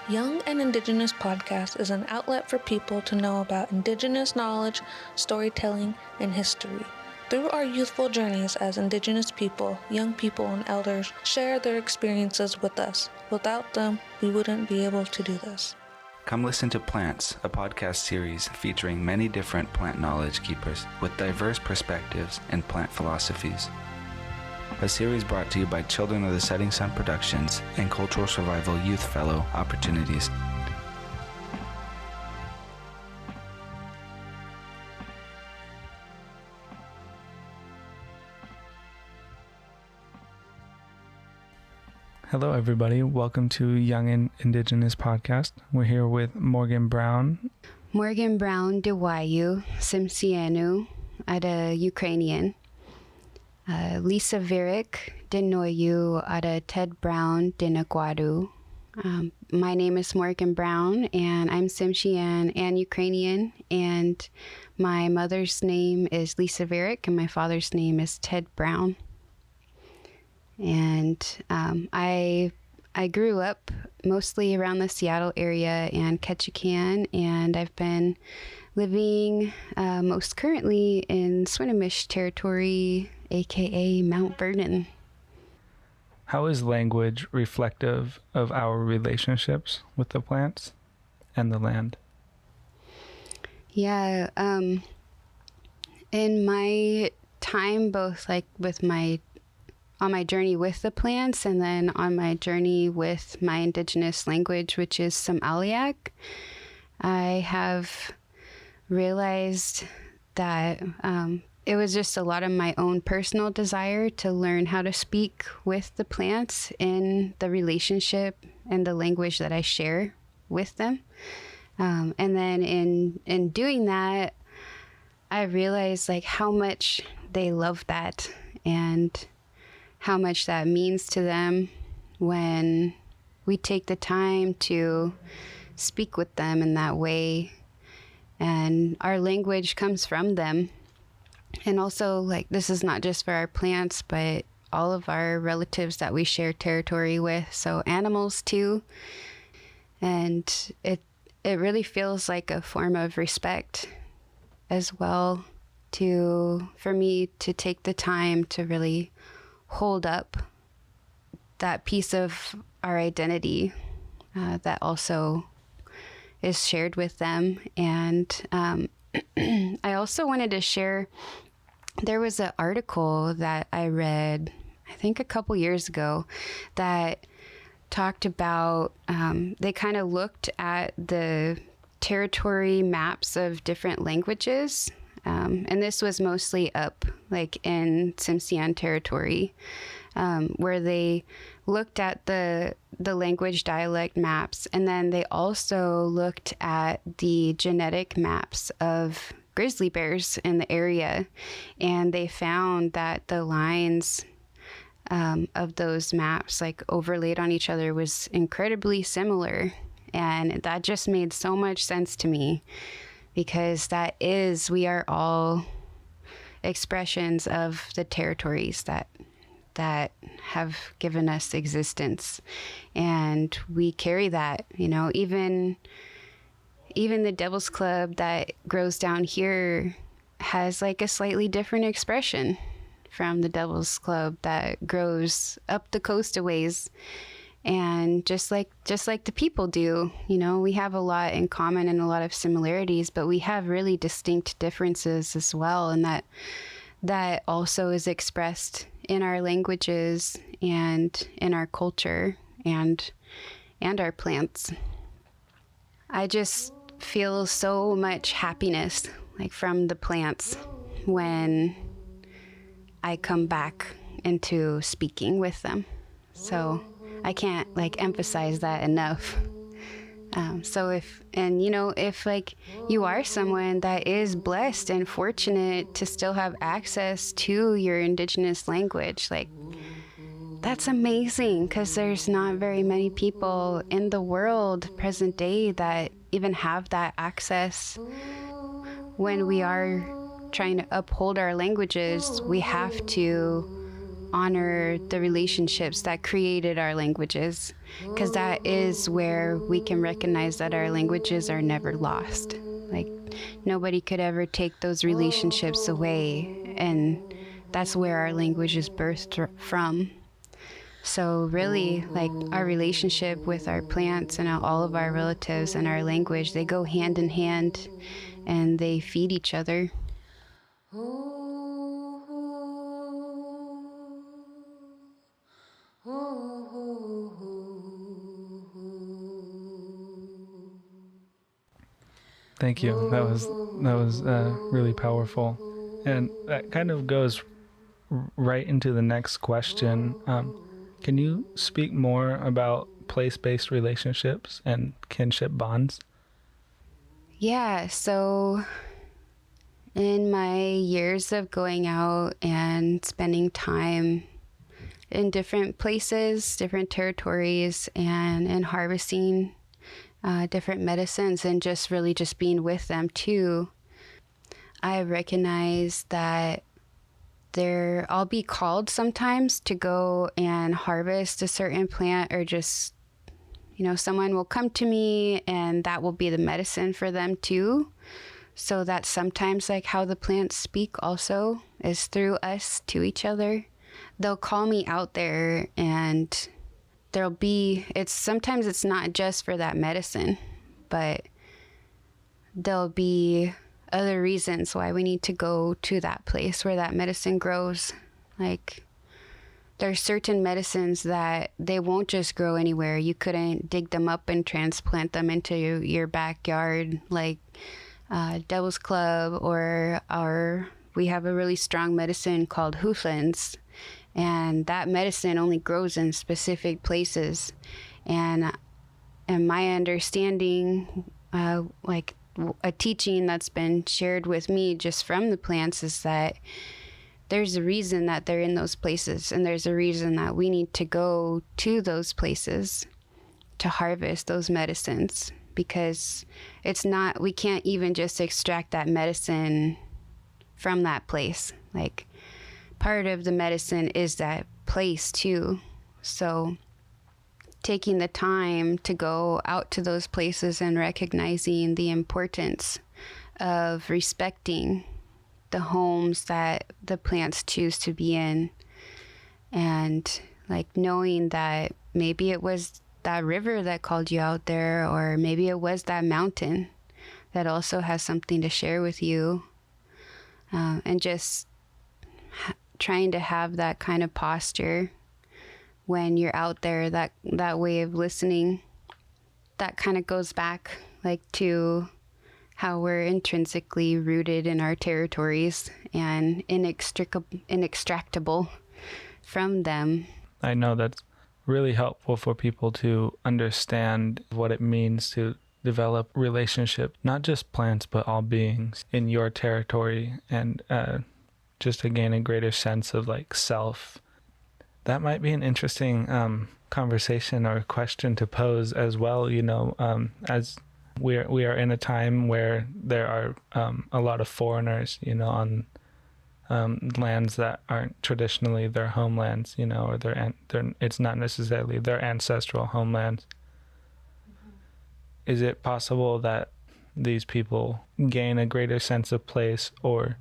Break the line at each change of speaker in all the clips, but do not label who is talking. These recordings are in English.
Young and Indigenous Podcast is an outlet for people to know about Indigenous knowledge, storytelling, and history. Through our youthful journeys as Indigenous people, young people and elders share their experiences with us. Without them, we wouldn't be able to do this.
Come listen to Plants, a podcast series featuring many different plant knowledge keepers with diverse perspectives and plant philosophies. A series brought to you by Children of the Setting Sun Productions and Cultural Survival Youth Fellow Opportunities.
Hello, everybody. Welcome to Young and Indigenous Podcast. We're here with Morgan Brown.
Morgan Brown Dewayu, Tsimshian, ada Ukrainian. Lisa Virik Denoyu, ada Ted Brown Dinagwadu. My name is Morgan Brown, and I'm Tsimshian and Ukrainian, and my mother's name is Lisa Virik, and my father's name is Ted Brown. And I grew up mostly around the Seattle area and Ketchikan, and I've been living most currently in Swinomish territory, aka Mount Vernon.
How is language reflective of our relationships with the plants and the land?
Yeah, in my time, both like on my journey with the plants and then on my journey with my Indigenous language, which is Sm'algyax, I have realized that it was just a lot of my own personal desire to learn how to speak with the plants in the relationship and the language that I share with them. And then in doing that, I realized like how much they love that and how much that means to them when we take the time to speak with them in that way. And our language comes from them. And also, like, this is not just for our plants, but all of our relatives that we share territory with. So animals too. And it really feels like a form of respect as well for me to take the time to really hold up that piece of our identity that also is shared with them. And I also wanted to share, there was an article that I read, I think a couple years ago, that talked about, they kind of looked at the territory maps of different languages. And this was mostly up like in Tsimshian territory, where they looked at the language dialect maps, and then they also looked at the genetic maps of grizzly bears in the area, and they found that the lines of those maps like overlaid on each other was incredibly similar, and that just made so much sense to me. Because we are all expressions of the territories that have given us existence. And we carry that, even the Devil's Club that grows down here has like a slightly different expression from the Devil's Club that grows up the coast a ways. And just like the people do, we have a lot in common and a lot of similarities, but we have really distinct differences as well. And that also is expressed in our languages and in our culture and our plants. I just feel so much happiness like from the plants when I come back into speaking with them. So I can't like emphasize that enough. So if like you are someone that is blessed and fortunate to still have access to your Indigenous language, like that's amazing, because there's not very many people in the world present day that even have that access. When we are trying to uphold our languages, we have to honor the relationships that created our languages, because that is where we can recognize that our languages are never lost. Like, nobody could ever take those relationships away, and that's where our language is birthed from. So really, like, our relationship with our plants and all of our relatives and our language, they go hand in hand and they feed each other.
Thank you. That was really powerful, and that kind of goes right into the next question. Can you speak more about place-based relationships and kinship bonds?
Yeah, so in my years of going out and spending time in different places, different territories, and harvesting different medicines and just really just being with them too, I recognize that I'll be called sometimes to go and harvest a certain plant, or just, someone will come to me and that will be the medicine for them too. So that's sometimes like how the plants speak also, is through us to each other. They'll call me out there, and sometimes it's not just for that medicine, but there'll be other reasons why we need to go to that place where that medicine grows. Like, there's certain medicines that they won't just grow anywhere. You couldn't dig them up and transplant them into your backyard, like Devil's Club, or we have a really strong medicine called hooflands, and that medicine only grows in specific places. And my understanding, like a teaching that's been shared with me just from the plants, is that there's a reason that they're in those places, and there's a reason that we need to go to those places to harvest those medicines, because we can't even just extract that medicine from that place. Like, part of the medicine is that place too. So taking the time to go out to those places and recognizing the importance of respecting the homes that the plants choose to be in, and like knowing that maybe it was that river that called you out there, or maybe it was that mountain that also has something to share with you, and just trying to have that kind of posture when you're out there, that way of listening. That kind of goes back like to how we're intrinsically rooted in our territories and inextractable from them.
I know that's really helpful for people to understand what it means to develop relationship, not just plants, but all beings in your territory, and just to gain a greater sense of like self. That might be an interesting conversation or question to pose as well, as we are in a time where there are a lot of foreigners, on lands that aren't traditionally their homelands, or it's not necessarily their ancestral homelands. Is it possible that these people gain a greater sense of place, or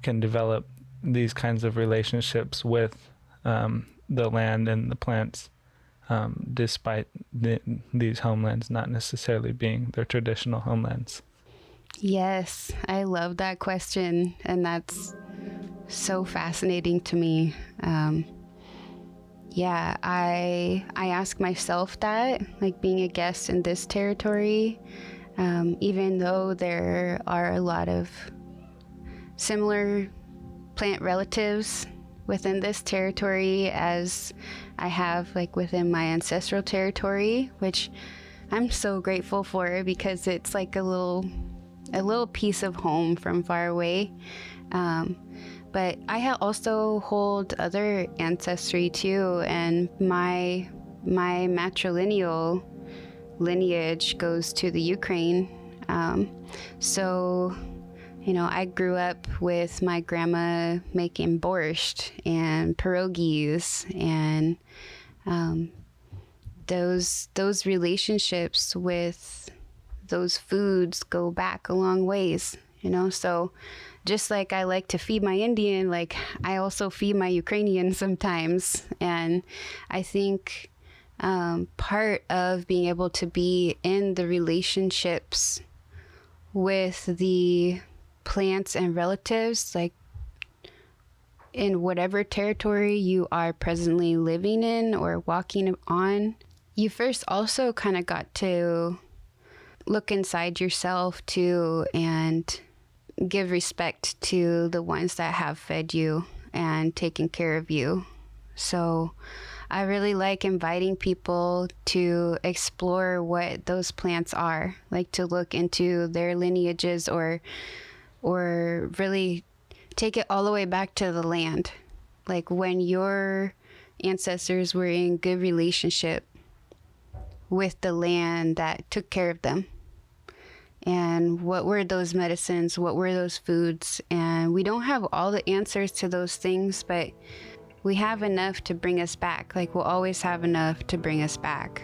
can develop these kinds of relationships with the land and the plants, despite these homelands not necessarily being their traditional homelands?
Yes, I love that question, and that's so fascinating to me. Yeah, I ask myself that, like, being a guest in this territory, even though there are a lot of similar plant relatives within this territory as I have like within my ancestral territory, which I'm so grateful for, because it's like a little piece of home from far away. But I also hold other ancestry too, and my matrilineal lineage goes to the Ukraine. So I grew up with my grandma making borscht and pierogies, and those relationships with those foods go back a long ways, So just like I like to feed my Indian, like I also feed my Ukrainian sometimes. And I think part of being able to be in the relationships with the plants and relatives, like in whatever territory you are presently living in or walking on, you first also kind of got to look inside yourself too and give respect to the ones that have fed you and taken care of you. So I really like inviting people to explore what those plants are, like to look into their lineages or really take it all the way back to the land. Like when your ancestors were in good relationship with the land that took care of them. And what were those medicines? What were those foods? And we don't have all the answers to those things, but we have enough to bring us back. Like we'll always have enough to bring us back.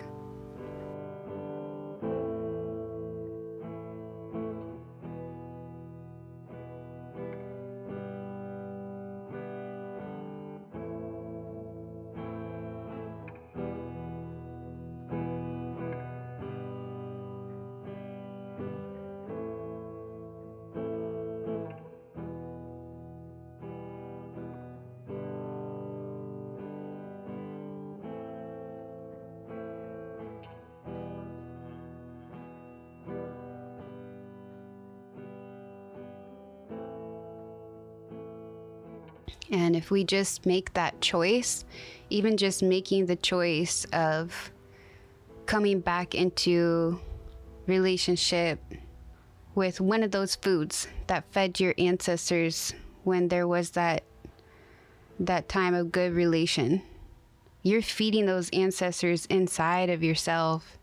And if we just make that choice, even just making the choice of coming back into relationship with one of those foods that fed your ancestors when there was that time of good relation, you're feeding those ancestors inside of yourself,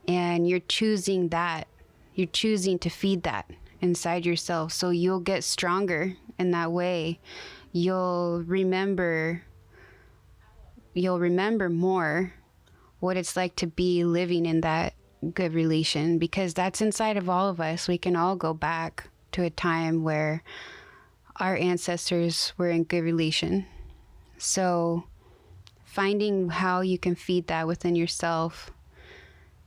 and you're choosing that. You're choosing to feed that inside yourself, so you'll get stronger in that way. You'll remember more what it's like to be living in that good relation, because that's inside of all of us. We can all go back to a time where our ancestors were in good relation. So finding how you can feed that within yourself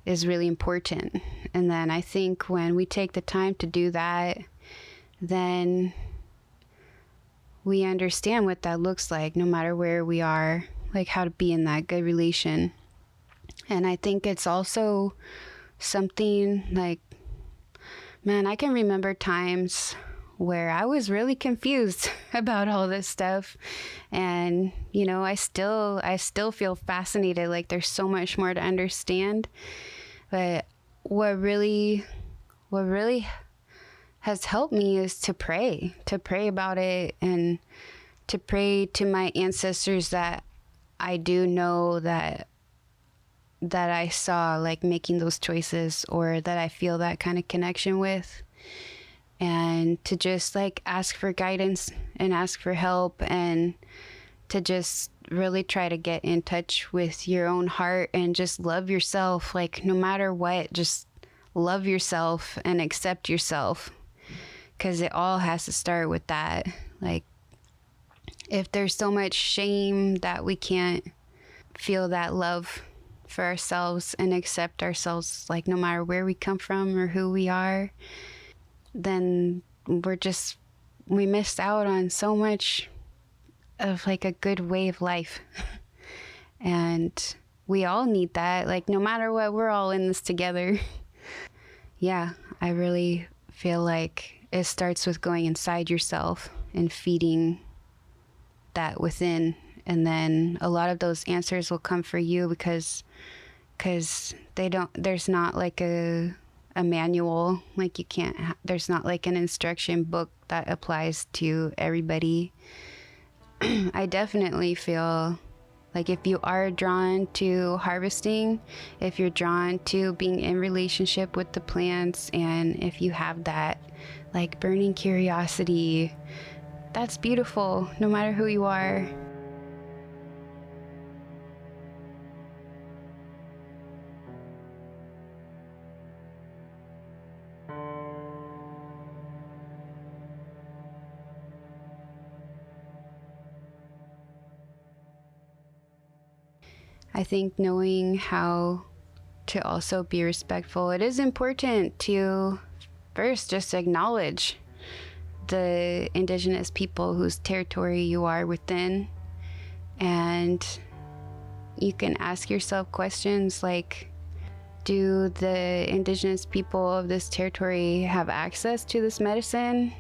is really important. And then I think when we take the time to do that, then we understand what that looks like, no matter where we are, like how to be in that good relation. And I think it's also something like, man, I can remember times where I was really confused about all this stuff. And, I still feel fascinated. Like there's so much more to understand. But what really has helped me is to pray about it, and to pray to my ancestors that I do know that I saw, like making those choices, or that I feel that kind of connection with, and to just like ask for guidance and ask for help, and to just really try to get in touch with your own heart and just love yourself. Like no matter what, just love yourself and accept yourself, because it all has to start with that. Like if there's so much shame that we can't feel that love for ourselves and accept ourselves, like no matter where we come from or who we are, then we missed out on so much of like a good way of life. And we all need that. Like no matter what, we're all in this together. Yeah, I really feel like it starts with going inside yourself and feeding that within, and then a lot of those answers will come for you, because there's not like a manual, like there's not like an instruction book that applies to everybody. I definitely feel like if you are drawn to harvesting, if you're drawn to being in relationship with the plants, and if you have that like burning curiosity. That's beautiful, no matter who you are. I think knowing how to also be respectful, it is important to first just acknowledge the Indigenous people whose territory you are within. And you can ask yourself questions like, do the Indigenous people of this territory have access to this medicine?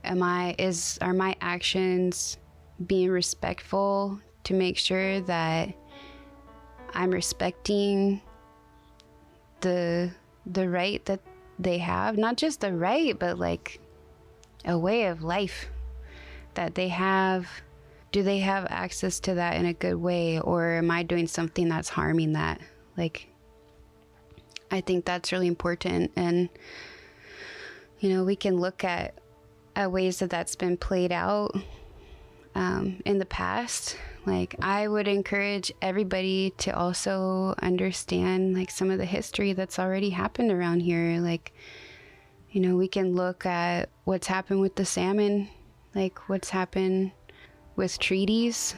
Are my actions being respectful to make sure that I'm respecting the right that they have? Not just the right, but like a way of life that they have. Do they have access to that in a good way, or am I doing something that's harming that? Like, I think that's really important. And we can look at ways that that's been played out in the past. Like, I would encourage everybody to also understand like some of the history that's already happened around here. Like, we can look at what's happened with the salmon, like what's happened with treaties.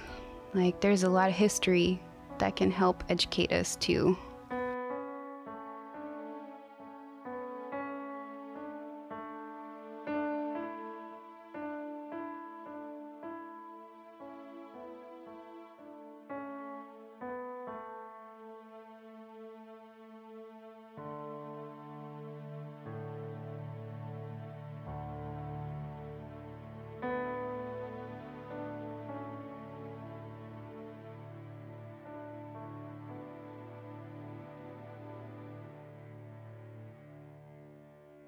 Like, there's a lot of history that can help educate us too.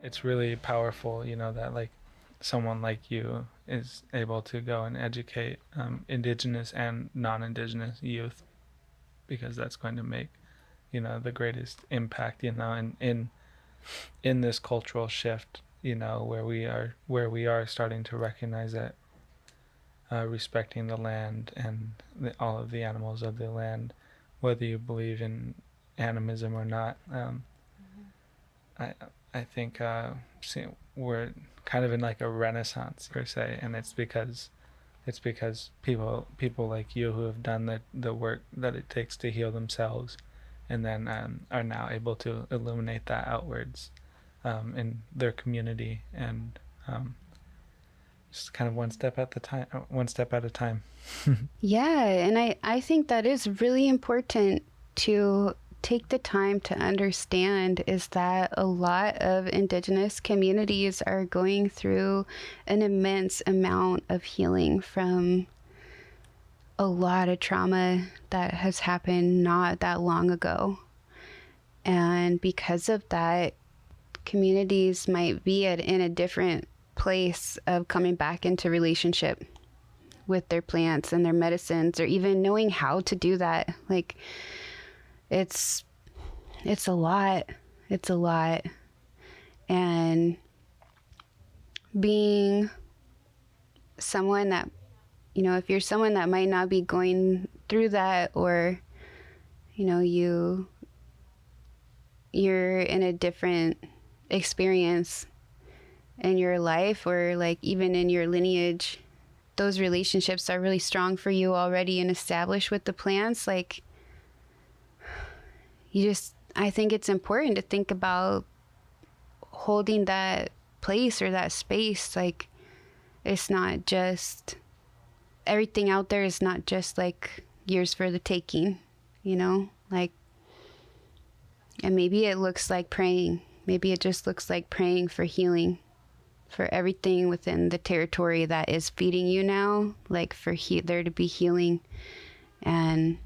It's really powerful, that like someone like you is able to go and educate Indigenous and non-Indigenous youth, because that's going to make, the greatest impact, in this cultural shift, where we are starting to recognize that respecting the land and all of the animals of the land, whether you believe in animism or not. I think we're kind of in like a renaissance per se, and it's because people like you who have done the work that it takes to heal themselves, and then are now able to illuminate that outwards in their community, and just kind of one step at a time.
Yeah, and I think that is really important to take the time to understand, is that a lot of Indigenous communities are going through an immense amount of healing from a lot of trauma that has happened not that long ago. And because of that, communities might be in a different place of coming back into relationship with their plants and their medicines, or even knowing how to do that. Like, it's a lot. And being someone that, if you're someone that might not be going through that, or, you're in a different experience in your life, or like even in your lineage, those relationships are really strong for you already and established with the plants. Like, I think it's important to think about holding that place or that space. Like, it's not just, everything out there is not just like yours for the taking, like, and maybe it looks like praying. Maybe it just looks like praying for healing, for everything within the territory that is feeding you now, like for there to be healing. And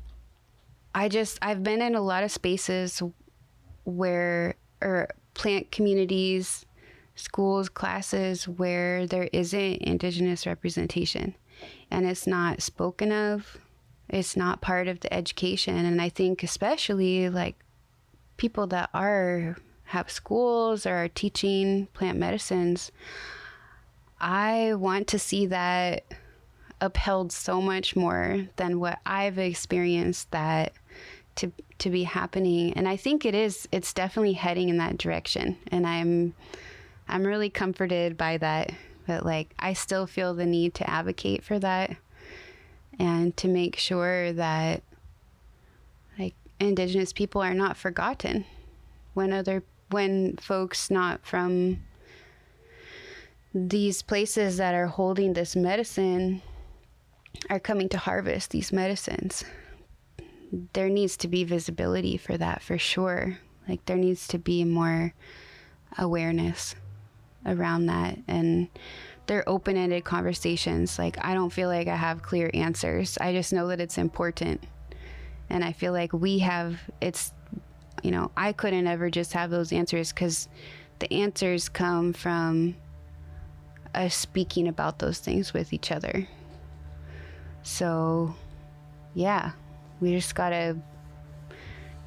I've been in a lot of spaces or plant communities, schools, classes, where there isn't Indigenous representation, and it's not spoken of. It's not part of the education. And I think especially like people that have schools or are teaching plant medicines, I want to see that upheld so much more than what I've experienced that to be happening. And I think it's definitely heading in that direction. And I'm really comforted by that. But like, I still feel the need to advocate for that and to make sure that like Indigenous people are not forgotten when folks not from these places that are holding this medicine are coming to harvest these medicines. There needs to be visibility for that, for sure. Like, there needs to be more awareness around that. And they're open-ended conversations. Like, I don't feel like I have clear answers. I just know that it's important. And I feel like I couldn't ever just have those answers, because the answers come from us speaking about those things with each other. So, yeah, we just gotta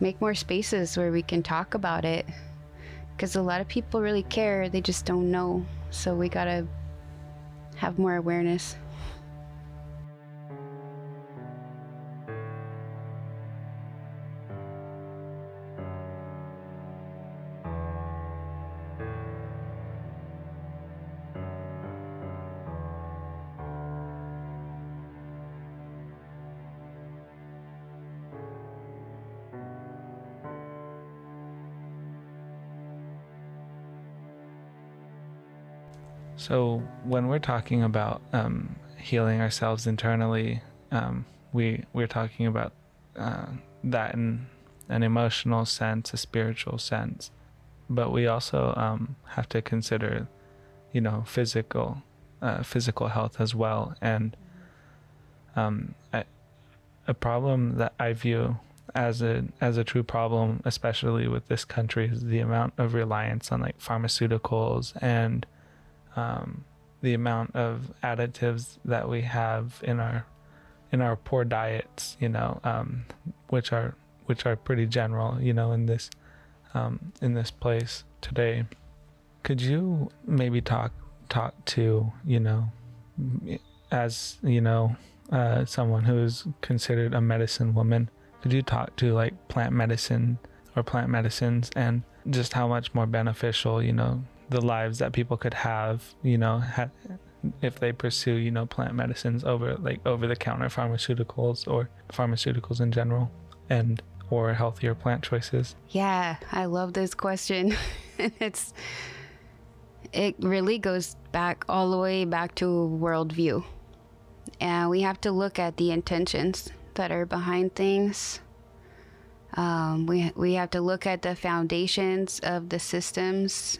make more spaces where we can talk about it, because a lot of people really care, they just don't know. So we gotta have more awareness.
So when we're talking about healing ourselves internally, we're talking about that in an emotional sense, a spiritual sense, but we also have to consider, physical health as well. And a problem that I view as a true problem, especially with this country, is the amount of reliance on like pharmaceuticals and the amount of additives that we have in our poor diets, which are pretty general, in this place today. Could you maybe talk to, as someone who is considered a medicine woman, could you talk to like plant medicine or plant medicines and just how much more beneficial, the lives that people could have, if they pursue, plant medicines over the counter pharmaceuticals or pharmaceuticals in general, or healthier plant choices?
Yeah, I love this question. It really goes back all the way back to worldview. And we have to look at the intentions that are behind things. We have to look at the foundations of the systems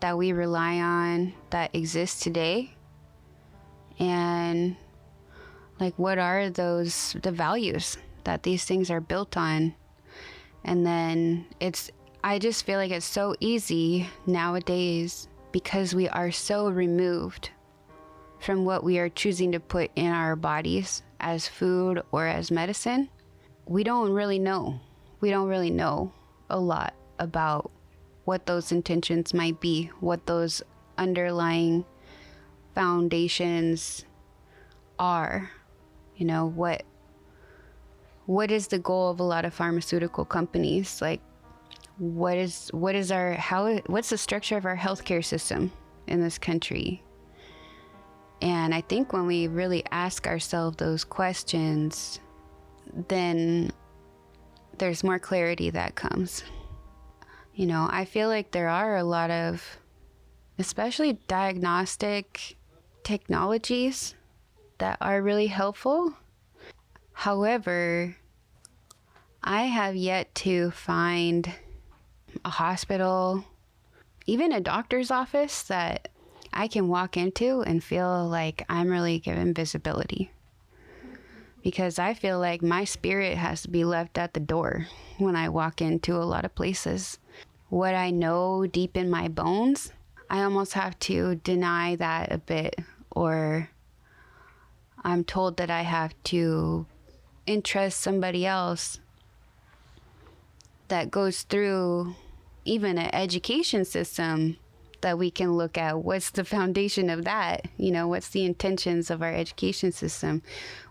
that we rely on that exist today, and like, what are the values that these things are built on. And then I just feel like it's so easy nowadays, because we are so removed from what we are choosing to put in our bodies as food or as medicine. We don't really know a lot about what those intentions might be, what those underlying foundations are. What is the goal of a lot of pharmaceutical companies? Like, what's the structure of our healthcare system in this country? And I think when we really ask ourselves those questions, then there's more clarity that comes. I feel like there are a lot of, especially diagnostic technologies, that are really helpful. However, I have yet to find a hospital, even a doctor's office, that I can walk into and feel like I'm really given visibility. Because I feel like my spirit has to be left at the door when I walk into a lot of places. What I know deep in my bones, I almost have to deny that a bit, or I'm told that I have to entrust somebody else that goes through even an education system that we can look at. What's the foundation of that? What's the intentions of our education system?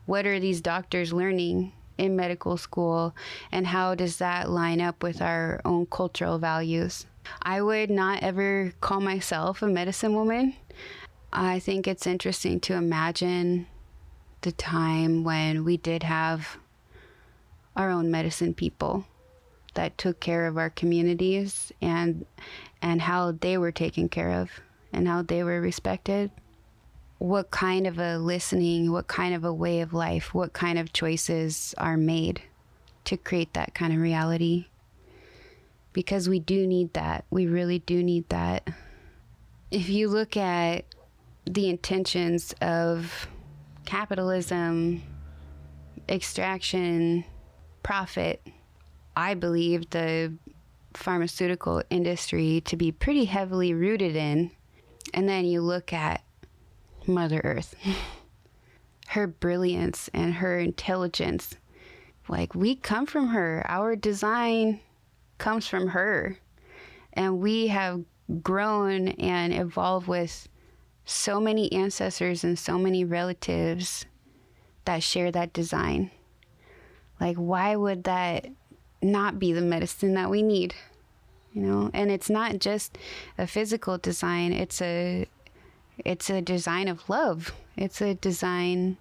What are these doctors learning in medical school, and how does that line up with our own cultural values? I would not ever call myself a medicine woman. I think it's interesting to imagine the time when we did have our own medicine people that took care of our communities, and how they were taken care of and how they were respected. What kind of a listening, what kind of a way of life, what kind of choices are made to create that kind of reality? Because we do need that. We really do need that. If you look at the intentions of capitalism, extraction, profit, I believe the pharmaceutical industry to be pretty heavily rooted in. And then you look at Mother Earth, her brilliance and her intelligence. Like, we come from her. Our design comes from her. And we have grown and evolved with so many ancestors and so many relatives that share that design. Like, why would that not be the medicine that we need? And it's not just a physical design. It's a design of love. It's a design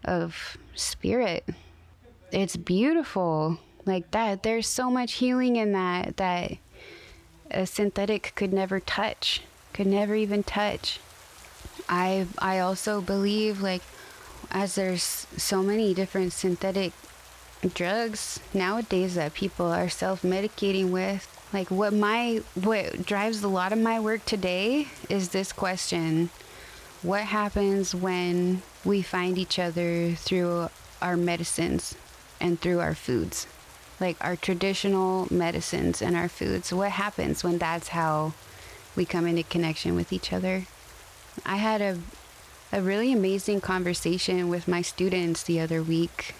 of spirit. It's beautiful. Like that. There's so much healing in that a synthetic could never touch, could never even touch. I also believe, like, as there's so many different synthetic drugs nowadays that people are self-medicating with, like, what drives a lot of my work today is this question: what happens when we find each other through our medicines and through our foods, like our traditional medicines and our foods? What happens when that's how we come into connection with each other? I had a really amazing conversation with my students the other week.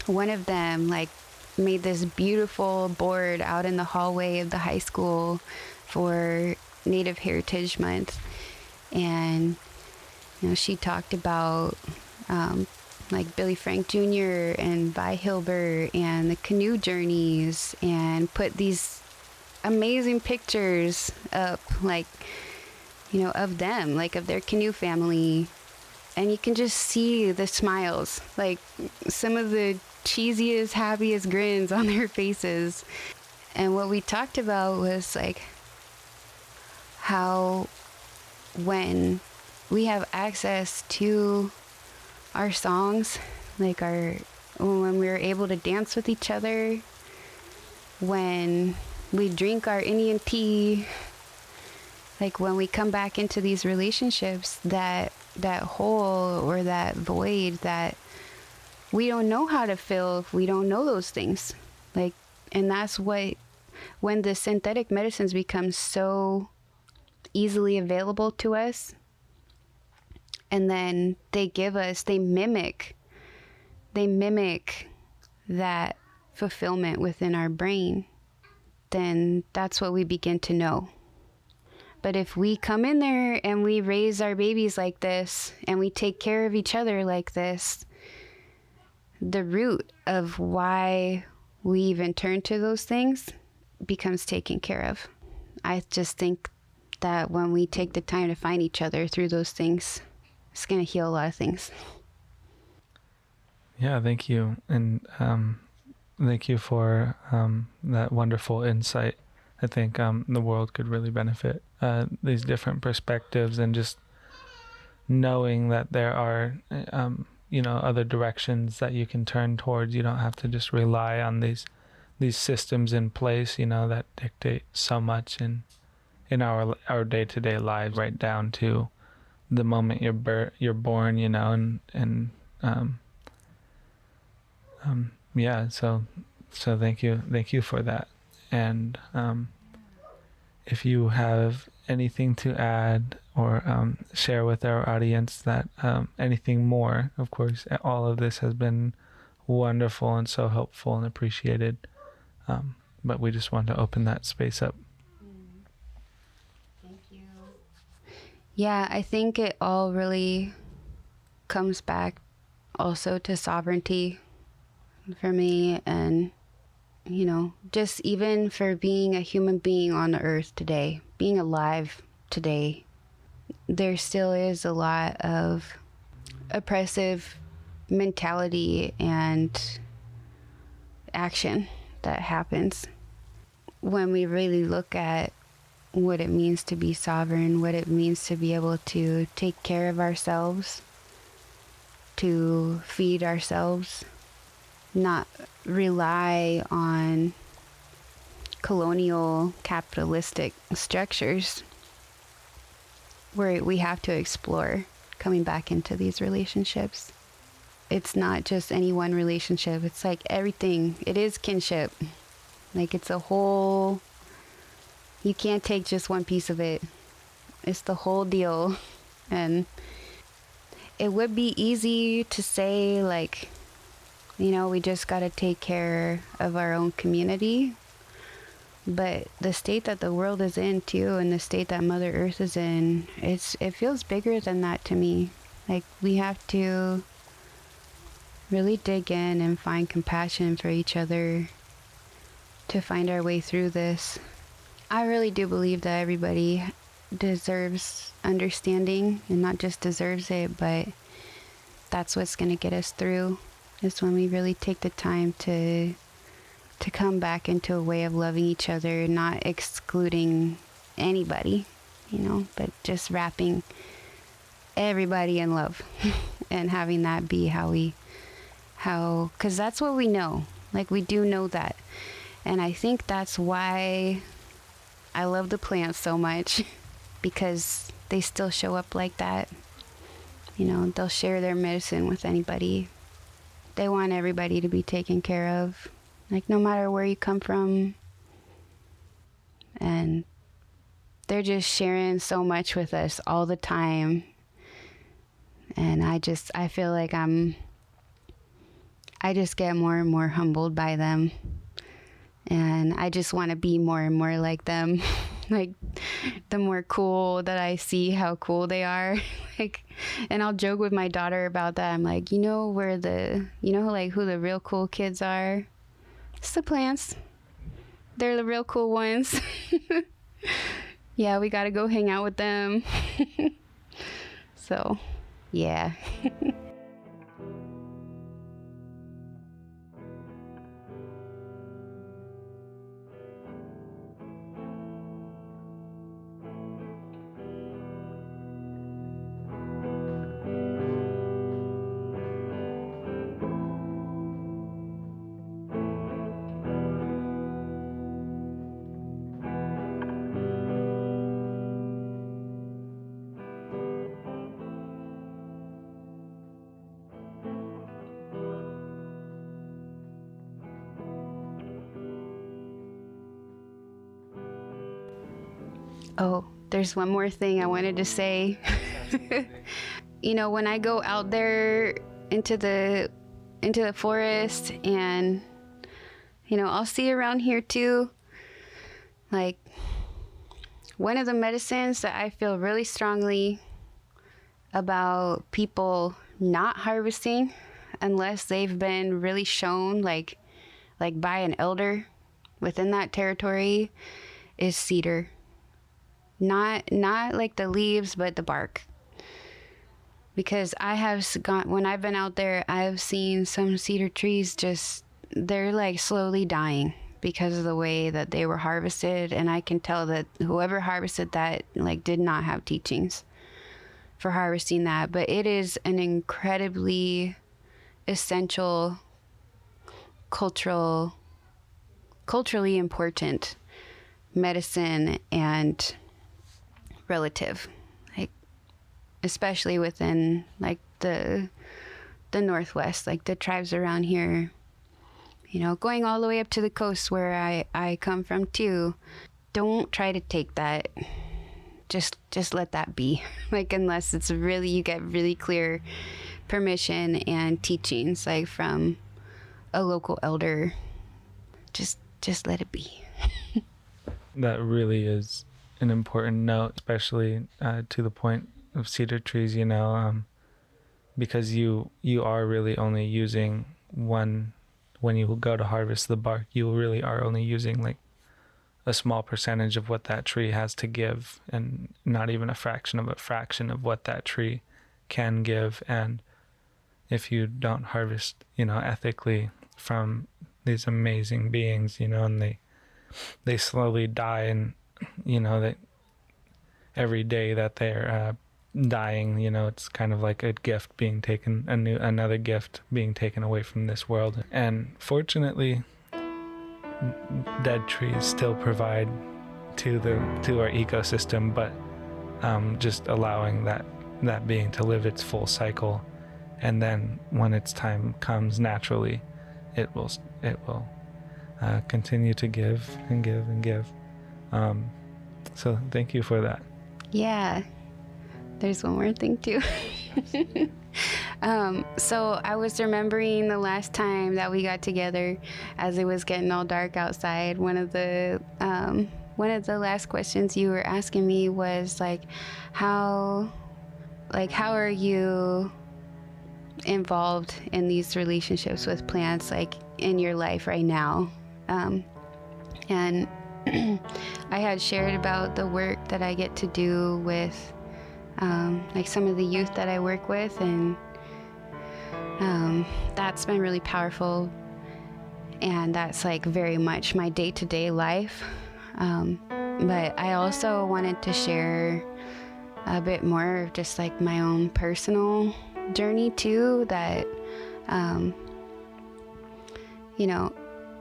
One of them, like, made this beautiful board out in the hallway of the high school for Native Heritage Month. And, she talked about, like, Billy Frank Jr. and Vi Hilbert and the canoe journeys, and put these amazing pictures up, like, of them, like, of their canoe family. And you can just see the smiles, like some of the cheesiest, happiest grins on their faces. And what we talked about was, like, how when we have access to our songs, like when we're able to dance with each other, when we drink our Indian tea, like when we come back into these relationships, that hole or that void that we don't know how to fill if we don't know those things. Like, and that's when the synthetic medicines become so easily available to us, and then they mimic that fulfillment within our brain, then that's what we begin to know. But if we come in there and we raise our babies like this, and we take care of each other like this, the root of why we even turn to those things becomes taken care of. I just think that when we take the time to find each other through those things, it's going to heal a lot of things.
Yeah, thank you. And thank you for that wonderful insight. I think the world could really benefit these different perspectives, and just knowing that there are, other directions that you can turn towards. You don't have to just rely on these systems in place, that dictate so much in our day-to-day lives, right down to the moment you're born, and yeah. So thank you for that. And if you have anything to add or share with our audience, that anything more, of course, all of this has been wonderful and so helpful and appreciated. But we just want to open that space up.
Thank Yeah, I think it all really comes back also to sovereignty for me, and just even for being a human being on the earth today, being alive today, there still is a lot of oppressive mentality and action that happens when we really look at what it means to be sovereign, what it means to be able to take care of ourselves, to feed ourselves, not rely on colonial capitalistic structures where we have to explore coming back into these relationships. It's not just any one relationship. It's like everything. It is kinship. Like it's a whole, you can't take just one piece of it. It's the whole deal. And it would be easy to say like, we just got to take care of our own community. But the state that the world is in too, and the state that Mother Earth is in, it feels bigger than that to me. Like we have to really dig in and find compassion for each other to find our way through this. I really do believe that everybody deserves understanding, and not just deserves it, but that's what's going to get us through, is when we really take the time to come back into a way of loving each other, not excluding anybody, but just wrapping everybody in love and having that be because that's what we know. Like we do know that. And I think that's why I love the plants so much, because they still show up like that. They'll share their medicine with anybody. They want everybody to be taken care of, like no matter where you come from. And they're just sharing so much with us all the time. And I feel like I just get more and more humbled by them. And I just want to be more and more like them. Like the more cool that I see how cool they are. And I'll joke with my daughter about that. I'm like, who the real cool kids are? It's the plants. They're the real cool ones. Yeah, we got to go hang out with them. So, yeah. Oh, there's one more thing I wanted to say. When I go out there into the forest, and I'll see around here too, like one of the medicines that I feel really strongly about people not harvesting unless they've been really shown like by an elder within that territory is cedar. Not like the leaves, but the bark. Because when I've been out there, I've seen some cedar trees they're like slowly dying because of the way that they were harvested. And I can tell that whoever harvested that did not have teachings for harvesting that. But it is an incredibly essential culturally important medicine and relative, especially within the Northwest, the tribes around here, going all the way up to the coast where I come from too. Don't try to take that. Just let that be. Unless it's really, you get really clear permission and teachings from a local elder. Just let it be.
That really is an important note, especially to the point of cedar trees, because you are really only using one. When you go to harvest the bark, you really are only using like a small percentage of what that tree has to give, and not even a fraction of what that tree can give. And if you don't harvest, ethically from these amazing beings, and they slowly die, and that every day that they're dying, it's kind of like a gift being taken, another gift being taken away from this world. And fortunately, dead trees still provide to our ecosystem, but just allowing that being to live its full cycle, and then when its time comes naturally, it will continue to give and give and give. So thank you for that.
Yeah, there's one more thing too. So I was remembering the last time that we got together, as it was getting all dark outside. One of the last questions you were asking me was how are you involved in these relationships with plants, in your life right now? And I had shared about the work that I get to do with some of the youth that I work with, and that's been really powerful, and that's very much my day-to-day life. But I also wanted to share a bit more of just my own personal journey too, that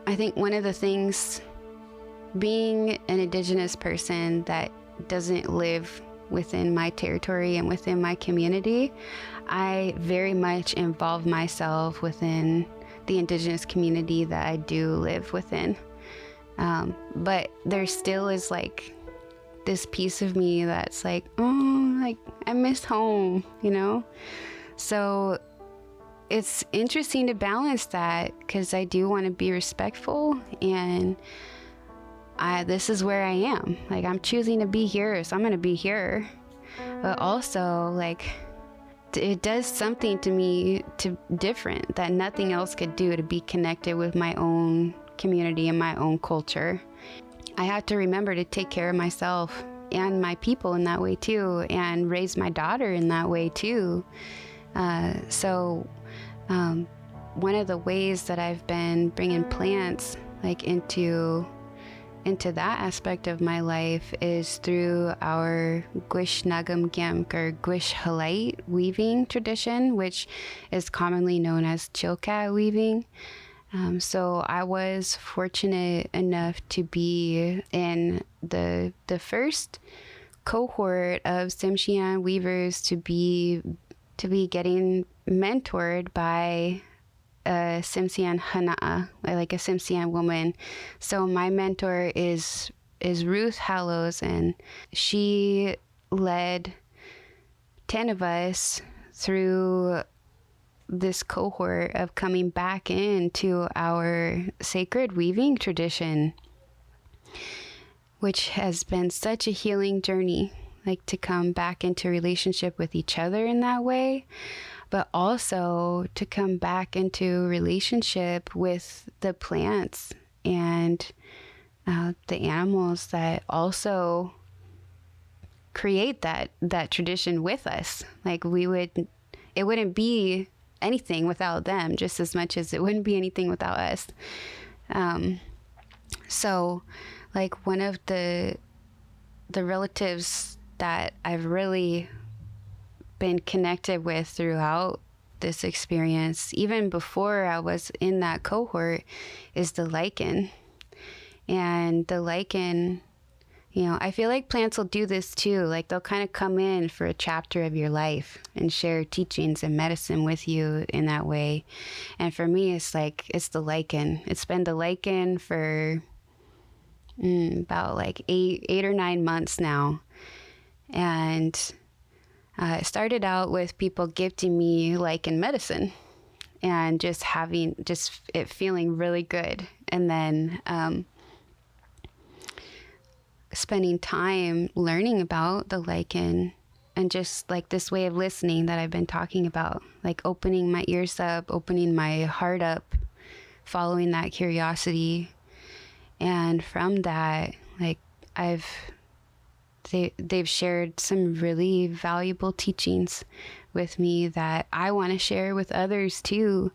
I think one of the things, being an Indigenous person that doesn't live within my territory and within my community, I very much involve myself within the Indigenous community that I do live within. But there still is this piece of me that's I miss home, So it's interesting to balance that, because I do want to be respectful, and this is where I am. I'm choosing to be here, so I'm going to be here. But also, it does something to me different that nothing else could do, to be connected with my own community and my own culture. I have to remember to take care of myself and my people in that way too, and raise my daughter in that way too. So one of the ways that I've been bringing plants into that aspect of my life is through our Gwish Nagam Gemk, or Gwish Halite weaving tradition, which is commonly known as Chilkat weaving. So I was fortunate enough to be in the first cohort of Tsimshian weavers to be getting mentored by a Tsimshian hana'a, a Tsimshian woman. So my mentor is Ruth Hallows, and she led 10 of us through this cohort of coming back into our sacred weaving tradition, which has been such a healing journey, to come back into relationship with each other in that way, but also to come back into relationship with the plants and the animals that also create that tradition with us. It wouldn't be anything without them, just as much as it wouldn't be anything without us. So one of the relatives that I've really been connected with throughout this experience, even before I was in that cohort, is the lichen. And the lichen, I feel like plants will do this too. They'll kind of come in for a chapter of your life and share teachings and medicine with you in that way. And for me, it's the lichen. It's been the lichen for about 8 or 9 months now. And it started out with people gifting me lichen medicine and just it feeling really good. And then spending time learning about the lichen and just like this way of listening that I've been talking about, like opening my ears up, opening my heart up, following that curiosity. And from that, like they've shared some really valuable teachings with me that I want to share with others too.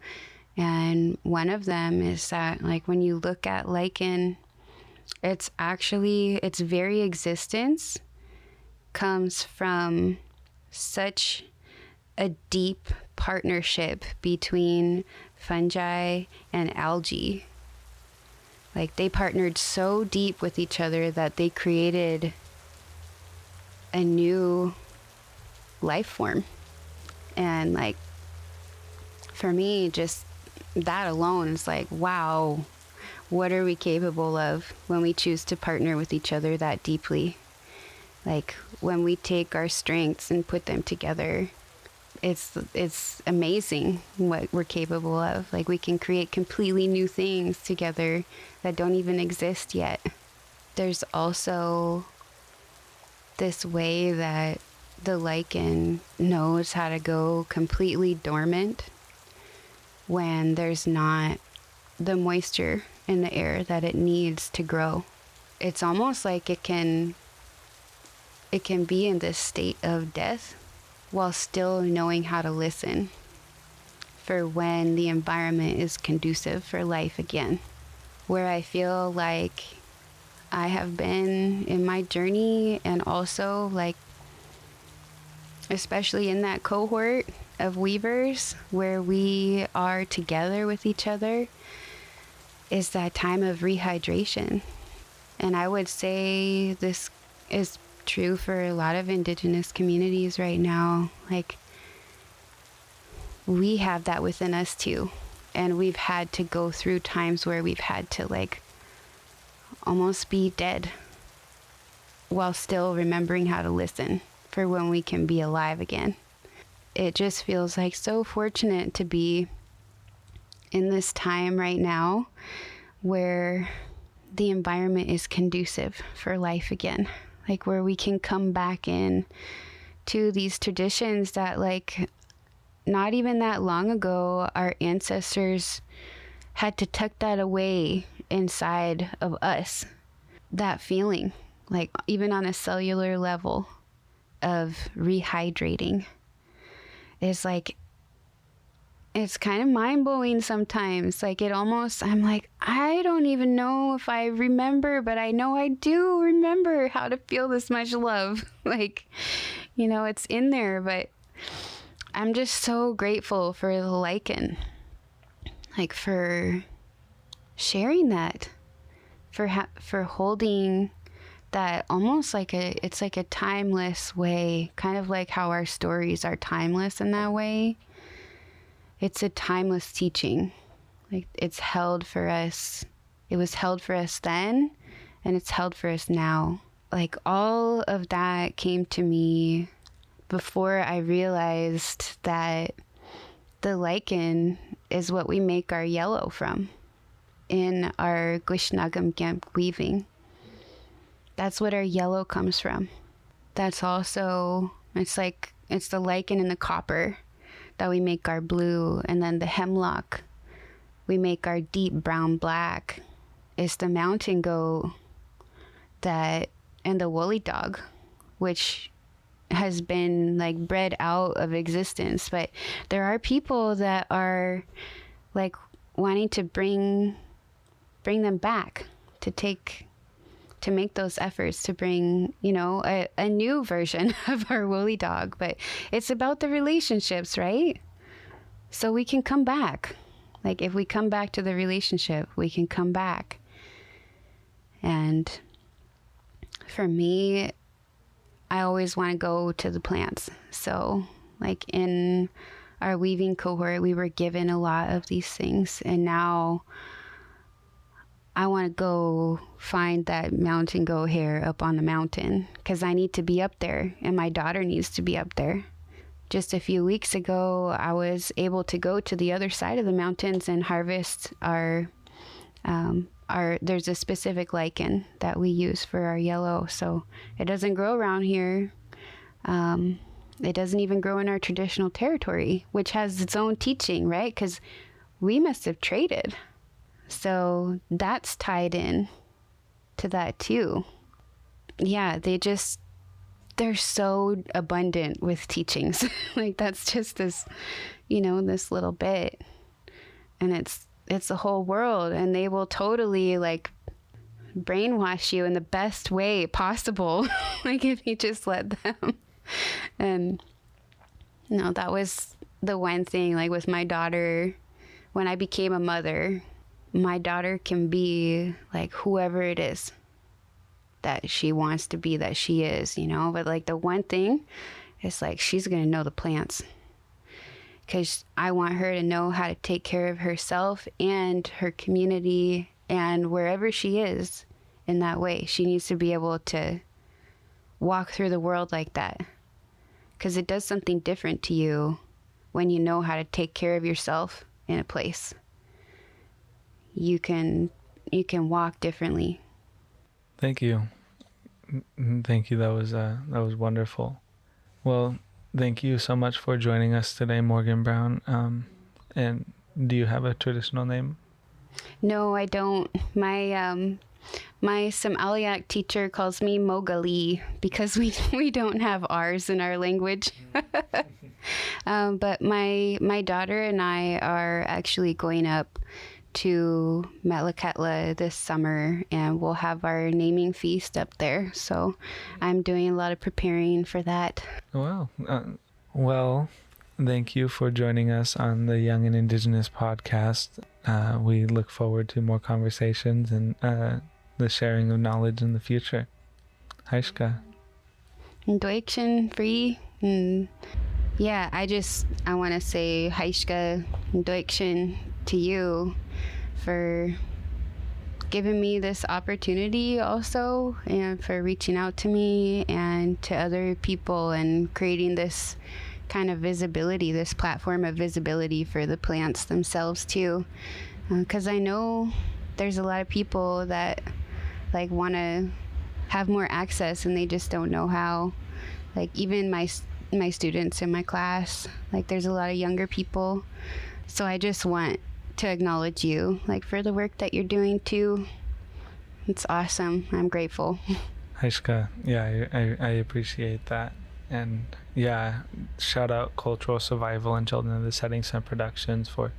And one of them is that, like, when you look at lichen, its very existence comes from such a deep partnership between fungi and algae. Like, they partnered so deep with each other that they created a new life form. And like, for me, just that alone is like, wow, what are we capable of when we choose to partner with each other that deeply? Like, when we take our strengths and put them together, it's amazing what we're capable of. Like, we can create completely new things together that don't even exist yet. There's also this way that the lichen knows how to go completely dormant when there's not the moisture in the air that it needs to grow. It's almost like it can be in this state of death while still knowing how to listen for when the environment is conducive for life again. Where I feel like I have been in my journey, and also like especially in that cohort of weavers where we are together with each other, is that time of rehydration. And I would say this is true for a lot of Indigenous communities right now. Like, we have that within us too. And we've had to go through times where we've had to like almost be dead while still remembering how to listen for when we can be alive again. It just feels like so fortunate to be in this time right now where the environment is conducive for life again. Like, where we can come back in to these traditions that, like, not even that long ago, our ancestors had to tuck that away inside of us. That feeling, like, even on a cellular level of rehydrating, is like, it's kind of mind-blowing sometimes. Like, it almost, I'm like, I don't even know if I remember, but I know I do remember how to feel this much love. Like, you know, it's in there. But I'm just so grateful for the lichen, like, for sharing that, for holding that almost like it's like a timeless way, kind of like how our stories are timeless in that way. It's a timeless teaching. Like, it's held for us. It was held for us then, and it's held for us now. Like, all of that came to me before I realized that the lichen is what we make our yellow from in our Gwishnagam weaving. That's what our yellow comes from. That's also, it's the lichen and the copper that we make our blue, and then the hemlock we make our deep brown black. It's the mountain goat and the woolly dog, which has been like bred out of existence. But there are people that are like wanting to bring them back, to make those efforts to bring, you know, a new version of our woolly dog. But it's about the relationships, right? So we can come back. Like, if we come back to the relationship, we can come back. And for me, I always want to go to the plants. So, like, in our weaving cohort, we were given a lot of these things. And now I want to go find that mountain goat hair up on the mountain, because I need to be up there, and my daughter needs to be up there. Just a few weeks ago, I was able to go to the other side of the mountains and harvest our there's a specific lichen that we use for our yellow. So it doesn't grow around here. It doesn't even grow in our traditional territory, which has its own teaching, right? Because we must have traded. So that's tied in to that too. Yeah, they're so abundant with teachings. Like that's just this, this little bit. And it's the whole world, and they will totally like brainwash you in the best way possible. Like if you just let them. And that was the one thing, like with my daughter, when I became a mother, my daughter can be like whoever it is that she wants to be, that she is, but like the one thing is like, she's going to know the plants, because I want her to know how to take care of herself and her community, and wherever she is in that way, she needs to be able to walk through the world like that. Because it does something different to you when you know how to take care of yourself in a place. You can walk differently.
Thank you. Thank you. That was wonderful. Well, thank you so much for joining us today, Morgan Brown. And do you have a traditional name?
No, I don't. My Sm'algyax teacher calls me Mogali because we don't have R's in our language. But my daughter and I are actually going up to Metlakatla this summer, and we'll have our naming feast up there. So I'm doing a lot of preparing for that.
Wow. Well, thank you for joining us on the Young and Indigenous podcast. We look forward to more conversations and the sharing of knowledge in the future. Haishka.
Ndoikshin free. Yeah, I want to say Haishka Ndoikshin to you for giving me this opportunity also, and for reaching out to me and to other people and creating this kind of visibility, this platform of visibility for the plants themselves too. Because I know there's a lot of people that like want to have more access and they just don't know how. Like even my students in my class, like there's a lot of younger people. So I just want to acknowledge you, like for the work that you're doing too. It's awesome. I'm grateful.
Haishka, yeah, I appreciate that. And yeah, shout out Cultural Survival and Children of the Setting Sun Productions for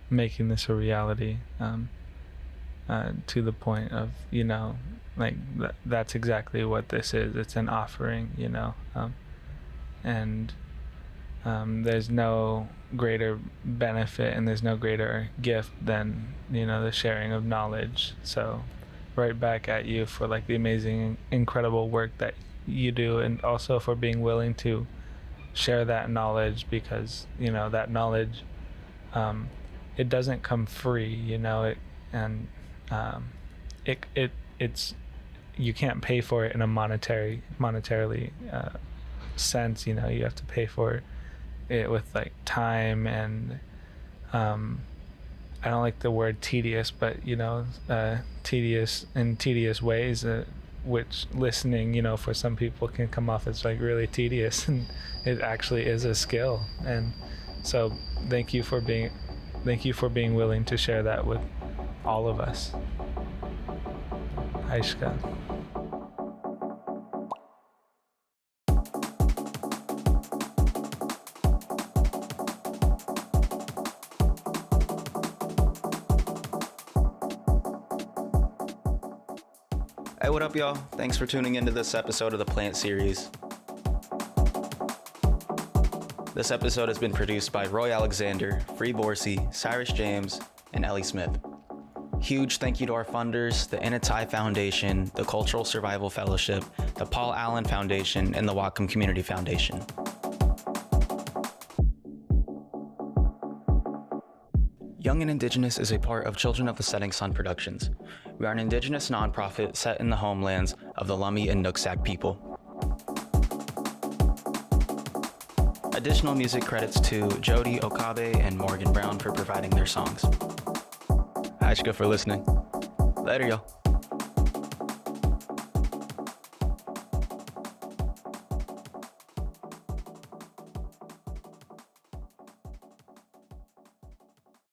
making this a reality, to the point of, like that's exactly what this is. It's an offering, and there's no greater benefit and there's no greater gift than, the sharing of knowledge. So right back at you for like the amazing, incredible work that you do, and also for being willing to share that knowledge, because that knowledge, it doesn't come free, it's you can't pay for it in a monetarily sense. You have to pay for it with like time and I don't like the word tedious, but tedious ways, which listening, for some people can come off as like really tedious, and it actually is a skill. And so thank you for being willing to share that with all of us. Haishka.
Hey, what up, y'all? Thanks for tuning into this episode of the Plant Series. This episode has been produced by Roy Alexander, Free Borsey, Cyrus James, and Ellie Smith. Huge thank you to our funders, the Initai Foundation, the Cultural Survival Fellowship, the Paul Allen Foundation, and the Whatcom Community Foundation. Young and Indigenous is a part of Children of the Setting Sun Productions. We are an Indigenous nonprofit set in the homelands of the Lummi and Nooksack people. Additional music credits to Jody Okabe and Morgan Brown for providing their songs. Haishka for listening. Later, y'all.